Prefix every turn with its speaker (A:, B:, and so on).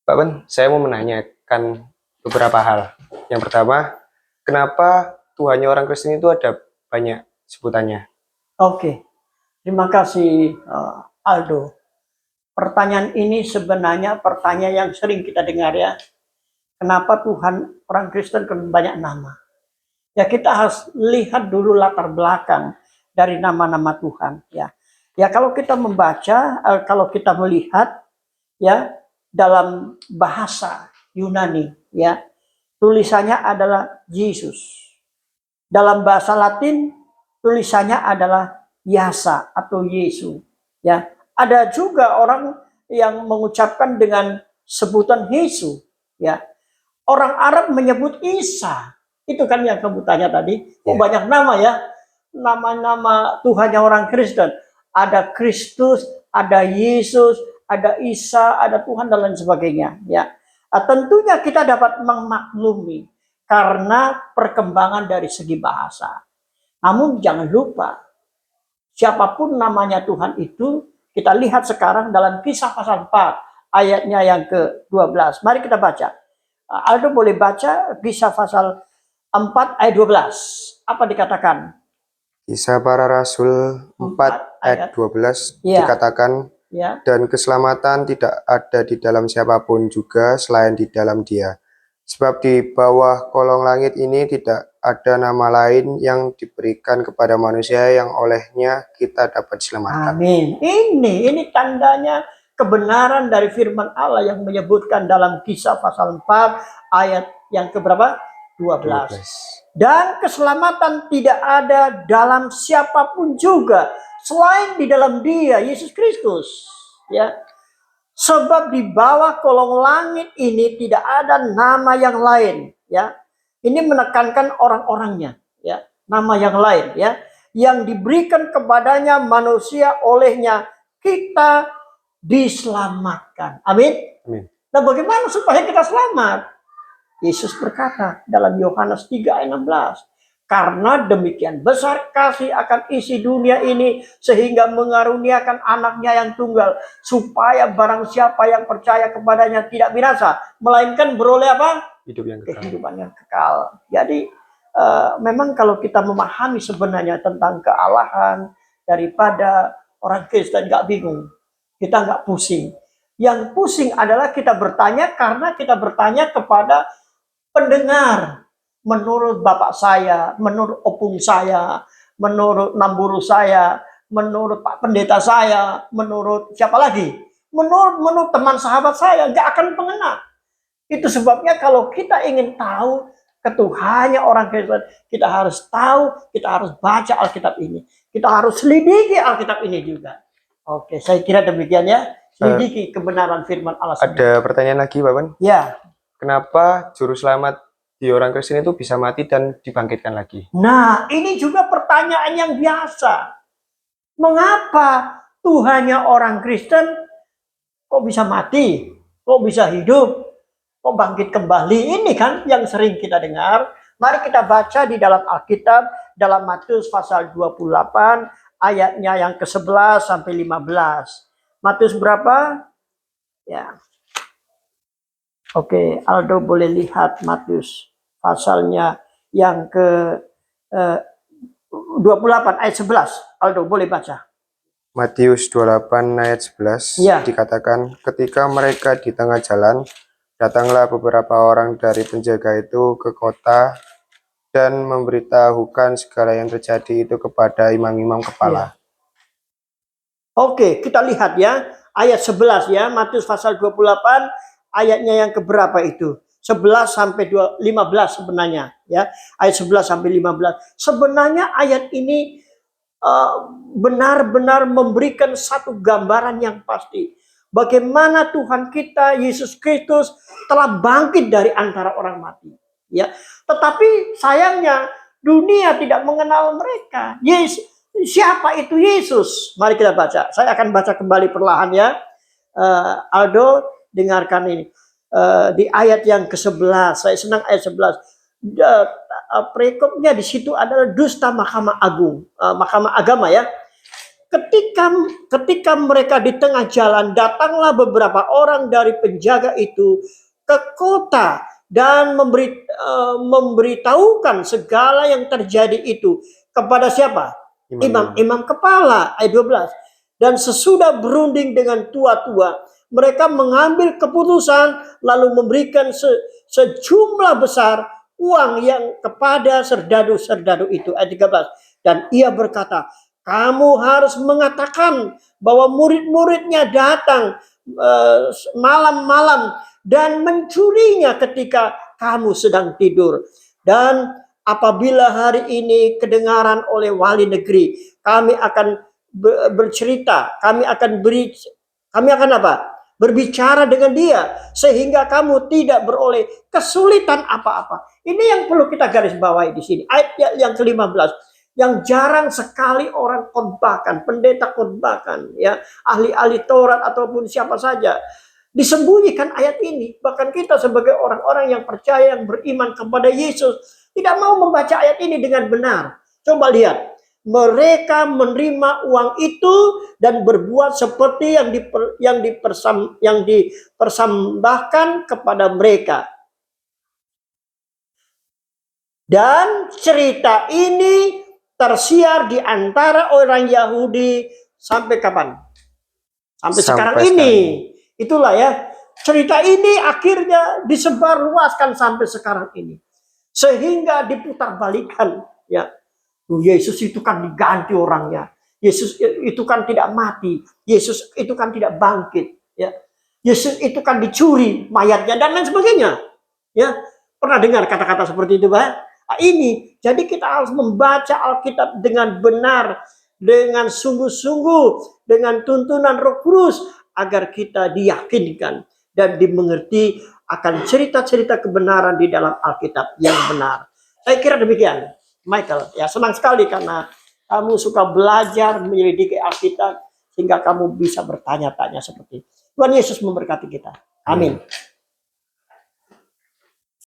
A: Pak Ben, saya mau menanyakan beberapa hal. Yang pertama, kenapa Tuhannya orang Kristen itu ada banyak sebutannya?
B: Oke, terima kasih Aldo. Pertanyaan ini sebenarnya pertanyaan yang sering kita dengar ya. Kenapa Tuhan orang Kristen banyak nama? Ya kita harus lihat dulu latar belakang dari nama-nama Tuhan ya. Ya kalau kita membaca, kalau kita melihat ya dalam bahasa Yunani ya, tulisannya adalah Yesus. Dalam bahasa Latin tulisannya adalah Yasa atau Yesus ya. Ada juga orang yang mengucapkan dengan sebutan Yesus ya. Orang Arab menyebut Isa. Itu kan yang kamu tanya tadi. Oh, banyak nama ya. Nama-nama Tuhannya orang Kristen. Ada Kristus, ada Yesus, ada Isa, ada Tuhan dan lain sebagainya ya. Tentunya kita dapat memaklumi karena perkembangan dari segi bahasa. Namun jangan lupa, siapapun namanya Tuhan itu, kita lihat sekarang dalam Kisah pasal 4 ayatnya yang ke-12. Mari kita baca. Aldo boleh baca Kisah pasal 4 ayat 12. Apa dikatakan?
A: Kisah Para Rasul 4 ayat 12 dikatakan, dan keselamatan tidak ada di dalam siapapun juga selain di dalam Dia. Sebab di bawah kolong langit ini tidak ada nama lain yang diberikan kepada manusia yang olehnya kita dapat diselamatkan.
B: Amin. Ini tandanya kebenaran dari firman Allah yang menyebutkan dalam Kisah pasal 4 ayat yang keberapa? 12. Dan keselamatan tidak ada dalam siapapun juga selain di dalam Dia, Yesus Kristus. Ya. Sebab di bawah kolong langit ini tidak ada nama yang lain, ya. Ini menekankan orang-orangnya, ya. Nama yang lain, ya, yang diberikan kepadanya manusia olehnya kita diselamatkan. Amin.
A: Amin.
B: Nah, bagaimana supaya kita selamat? Yesus berkata dalam Yohanes 3 ayat 16, karena demikian besar kasih akan isi dunia ini sehingga mengaruniakan anaknya yang tunggal, supaya barang siapa yang percaya kepadanya tidak binasa, melainkan beroleh apa? Kehidupan yang kekal. Jadi memang kalau kita memahami sebenarnya tentang kealahan daripada orang Kristen, nggak bingung, kita nggak pusing. Yang pusing adalah kita bertanya karena kita bertanya kepada pendengar. Menurut bapak saya, menurut opung saya, menurut namburu saya, menurut pak pendeta saya, menurut siapa lagi? Menurut teman sahabat saya, nggak akan mengena. Itu sebabnya kalau kita ingin tahu ketuhannya orang Kristen, kita harus tahu, kita harus baca Alkitab ini. Kita harus selidiki Alkitab ini juga. Oke, saya kira demikian ya. Selidiki kebenaran firman Allah.
A: Ada pertanyaan lagi, Pak Ben?
B: Ya.
A: Kenapa juru selamat di orang Kristen itu bisa mati dan dibangkitkan lagi?
B: Nah, ini juga pertanyaan yang biasa. Mengapa Tuhannya orang Kristen kok bisa mati, kok bisa hidup, kok bangkit kembali? Ini kan yang sering kita dengar. Mari kita baca di dalam Alkitab, dalam Matius pasal 28, ayatnya yang ke-11 sampai 15. Matius berapa? Ya. Oke, Aldo boleh lihat Matius pasalnya yang ke 28 ayat 11. Aldo boleh baca.
A: Matius 28 ayat 11 dikatakan, ketika mereka di tengah jalan, datanglah beberapa orang dari penjaga itu ke kota dan memberitahukan segala yang terjadi itu kepada imam-imam kepala.
B: Oke, kita lihat ya, ayat 11 ya, Matius pasal 28 ayatnya yang keberapa itu? 11 sampai 15 sebenarnya ya. Ayat 11 sampai 15. Sebenarnya ayat ini benar-benar memberikan satu gambaran yang pasti. Bagaimana Tuhan kita Yesus Kristus telah bangkit dari antara orang mati. Ya, tetapi sayangnya dunia tidak mengenal mereka. Yesus, siapa itu Yesus? Mari kita baca. Saya akan baca kembali perlahan ya. Aldo, dengarkan ini. Di ayat yang ke-11, saya senang ayat 11. Perikopnya di situ adalah dusta Mahkamah Agung, Mahkamah Agama ya. ketika mereka di tengah jalan, datanglah beberapa orang dari penjaga itu ke kota dan memberitahukan segala yang terjadi itu kepada siapa? Imam kepala. Ayat 12. Dan sesudah berunding dengan tua-tua, mereka mengambil keputusan lalu memberikan sejumlah besar uang yang kepada serdadu-serdadu itu. Ayat 13. Dan ia berkata, kamu harus mengatakan bahwa murid-muridnya datang malam-malam dan mencurinya ketika kamu sedang tidur. Dan apabila hari ini kedengaran oleh wali negeri, kami akan bercerita, kami akan berbicara dengan dia sehingga kamu tidak beroleh kesulitan apa-apa. Ini yang perlu kita garis bawahi di sini. Ayat yang ke-15. Yang jarang sekali orang khotbahkan, pendeta khotbahkan, ya, ahli-ahli Taurat ataupun siapa saja, disembunyikan ayat ini. Bahkan kita sebagai orang-orang yang percaya, yang beriman kepada Yesus, tidak mau membaca ayat ini dengan benar. Coba lihat, mereka menerima uang itu dan berbuat seperti yang dipersembahkan kepada mereka. Dan cerita ini tersiar di antara orang Yahudi sampai kapan? Sampai sekarang ini. Itulah ya. Cerita ini akhirnya disebarluaskan sampai sekarang ini. Sehingga diputarbalikkan, ya. Yesus itu kan diganti orangnya. Yesus itu kan tidak mati. Yesus itu kan tidak bangkit, ya. Yesus itu kan dicuri mayatnya dan lain sebagainya. Ya. Pernah dengar kata-kata seperti itu, Pak? Ini, jadi kita harus membaca Alkitab dengan benar, dengan sungguh-sungguh, dengan tuntunan Roh Kudus, agar kita diyakinkan dan dimengerti akan cerita-cerita kebenaran di dalam Alkitab yang benar. Saya kira demikian, Michael. Ya, senang sekali karena kamu suka belajar menyelidiki Alkitab sehingga kamu bisa bertanya-tanya seperti itu. Tuhan Yesus memberkati kita. Amin.